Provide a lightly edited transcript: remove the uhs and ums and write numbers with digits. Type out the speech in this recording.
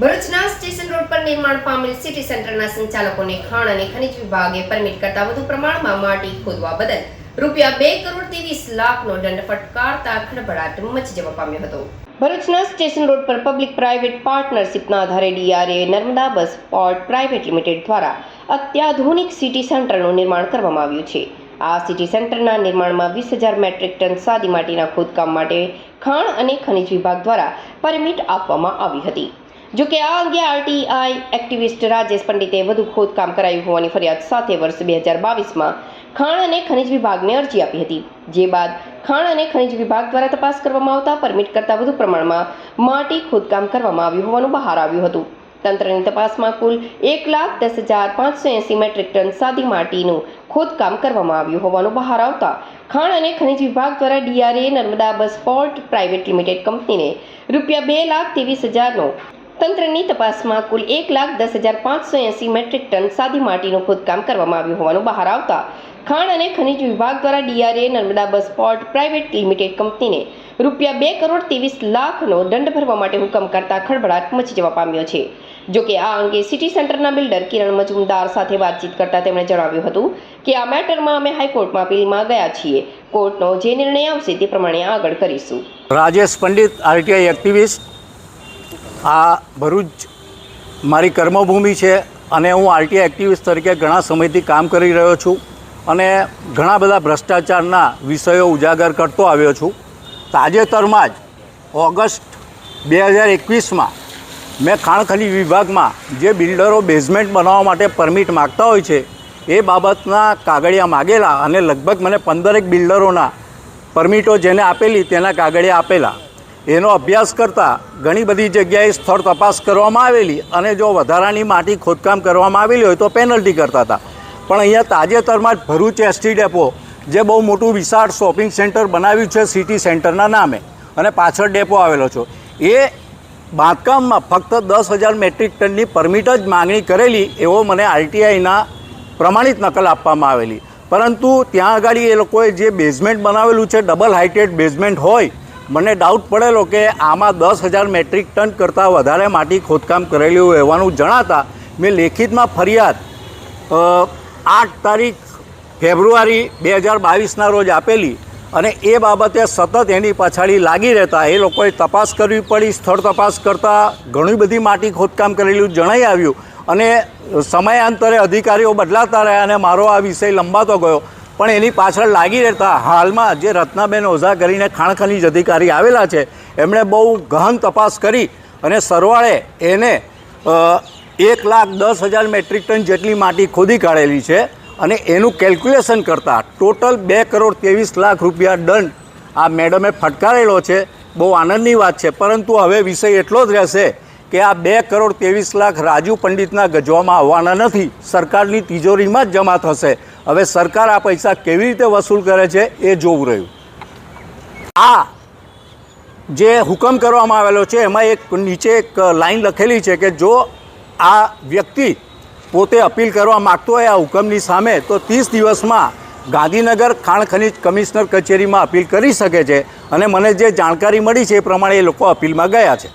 ભરૂચના station road પર નિર્માણ પામેલ સિટી સેન્ટરના સંચાલકોને ખાણ અને ખનિજ વિભાગે પરમિટ કરતા વધુ પ્રમાણમાં માટી ખોદવા બદલ રૂપિયા 2 કરોડ 23 લાખનો દંડ ફટકારતા ખળભળાટ મચી જવા પામ્યો હતો। ભરૂચના સ્ટેશન રોડ પર પબ્લિક પ્રાઇવેટ પાર્ટનરશિપના આધારે DRA નર્મદા બસ પોર્ટ પ્રાઇવેટ લિમિટેડ દ્વારા અત્યાધુનિક સિટી સેન્ટરનું નિર્માણ કરવામાં આવ્યું છે। આ સિટી સેન્ટરના નિર્માણમાં 20,000 મેટ્રિક ટન સાદી માટીના ખોદકામ માટે ખાણ અને ખનિજ વિભાગ દ્વારા પરમિટ આપવામાં આવી હતી। જો કે આ અંગે RTI એક્ટિવિસ્ટ રાજેશ પંડિતે વધુ ખોદકામ કરાયું હોવાની ફરિયાદ સાથે વર્ષ 2022માં ખાણ અને ખનિજ વિભાગને અરજી આપી હતી, જે બાદ ખાણ અને ખનિજ વિભાગ દ્વારા તપાસ કરવામાં આવતા પરમિટ કરતાં વધુ પ્રમાણમાં માટી ખોદકામ કરવામાં આવ્યું હોવાનું બહાર આવ્યું હતું। તંત્રની તપાસમાં કુલ 1,10,580 મેટ્રિક ટન સાદી માટીનું ખોદકામ કરવામાં આવ્યું હોવાનું બહાર આવતા ખાણ અને ખનિજ વિભાગ દ્વારા DRA નર્મદા બસ પોર્ટ પ્રાઇવેટ લિમિટેડ કંપનીને રૂપિયા 2,23,000નો તંત્રની તપાસમાં કુલ 1,10,580 મેટ્રિક ટન સાદી માટીનું ખોદકામ કરવામાં આવ્યું હોવાનું બહાર આવતા ખાણ અને ખનિજ વિભાગ દ્વારા DRA નર્મદા બસ પોર્ટ પ્રાઇવેટ લિમિટેડ કંપનીને રૂપિયા 2 કરોડ 23 લાખનો દંડ ભરવા માટે હુકમ કરતા ખળભળાટ મચી જવા પામ્યો છે। જો કે આ અંગે સિટી સેન્ટરના બિલ્ડર કિરણ મજુમદાર સાથે વાતચીત કરતા તેમણે જણાવ્યું હતું કે આ મેટરમાં અમે હાઈકોર્ટમાં અપીલમાં ગયા છીએ, કોર્ટનો જે નિર્ણય આવશે તે પ્રમાણે આગળ કરીશું। Rajesh Pandit, RTI activist. આ ભરૂચ મારી કર્મભૂમિ છે અને હું RTI એક્ટિવિસ્ટ તરીકે ઘણા સમયથી કામ કરી રહ્યો છું અને ઘણા બધા ભ્રષ્ટાચારના વિષયો ઉજાગર કરતો આવ્યો છું। તાજેતરમાં જ ઓગસ્ટ 2021માં મેં ખાણ ખનિજ વિભાગમાં જે બિલ્ડરો બેઝમેન્ટ બનાવવા માટે પરમિટ માગતા હોય છે એ બાબતના કાગળિયા માગેલા અને લગભગ મને 15 બિલ્ડરોના પરમિટો જેને આપેલી તેના કાગળિયા આપેલા। એનો અભ્યાસ કરતાં ઘણી બધી જગ્યાએ સ્થળ તપાસ કરવામાં આવેલી અને જો વધારાની માટી ખોદકામ કરવામાં આવેલી હોય તો પેનલ્ટી કરતા હતા। પણ અહીંયા તાજેતરમાં જ ભરૂચ ST ડેપો જે બહુ મોટું વિશાળ શોપિંગ સેન્ટર બનાવ્યું છે સિટી સેન્ટરના નામે અને પાછળ ડેપો આવેલો છે, એ બાંધકામમાં ફક્ત 10,000 મેટ્રિક ટનની પરમિટ જ માગણી કરેલી એવો મને RTIના પ્રમાણિત નકલ આપવામાં આવેલી। પરંતુ ત્યાં આગળ એ લોકોએ જે બેઝમેન્ટ બનાવેલું છે ડબલ હાઇટેડ બેઝમેન્ટ હોય, મને ડાઉટ પડેલો કે આમાં 10,000 મેટ્રિક ટન કરતાં વધારે માટી ખોદકામ કરેલું હોવાનું જણાતા મેં લેખિતમાં ફરિયાદ 8 ફેબ્રુઆરી 2022ના રોજ આપેલી અને એ બાબતે સતત એની પાછળ લાગી રહેતા એ લોકોએ તપાસ કરવી પડી। સ્થળ તપાસ કરતાં ઘણી બધી માટી ખોદકામ કરેલું જણાઈ આવ્યું અને સમયાંતરે અધિકારીઓ બદલાતા રહ્યા અને મારો આ વિષય લંબાતો ગયો। પણ એની પાછળ લાગી રહેતા હાલમાં જે રત્નાબેન ઓઝા કરીને ખાણ ખનિજ અધિકારી આવેલા છે એમણે બહુ ગહન તપાસ કરી અને સરવાળે એને 1,10,000 મેટ્રિક ટન જેટલી માટી ખોદી કાઢેલી છે અને એનું કેલ્ક્યુલેશન કરતાં ટોટલ 2 કરોડ 23 લાખ રૂપિયા દંડ આ મેડમે ફટકારેલો છે। બહુ આનંદની વાત છે, પરંતુ હવે વિષય એટલો જ રહેશે કે આ 2 કરોડ 23 લાખ રાજુ પંડિતના ગજવામાં આવવાના નથી, સરકારની તિજોરીમાં જ જમા થશે। હવે સરકાર આ પૈસા કેવી રીતે વસૂલ કરે છે એ જોવું રહ્યું। આ જે હુકમ કરવામાં આવેલો છે એમાં નીચે એક લાઈન લખેલી છે કે જો આ વ્યક્તિ પોતે અપીલ કરવા માગતો હોય આ હુકમની સામે તો 30 દિવસમાં ગાંધીનગર ખાણ ખનિજ કમિશનર કચેરીમાં અપીલ કરી શકે છે અને મને જે જાણકારી મળી છે એ પ્રમાણે એ લોકો અપીલમાં ગયા છે।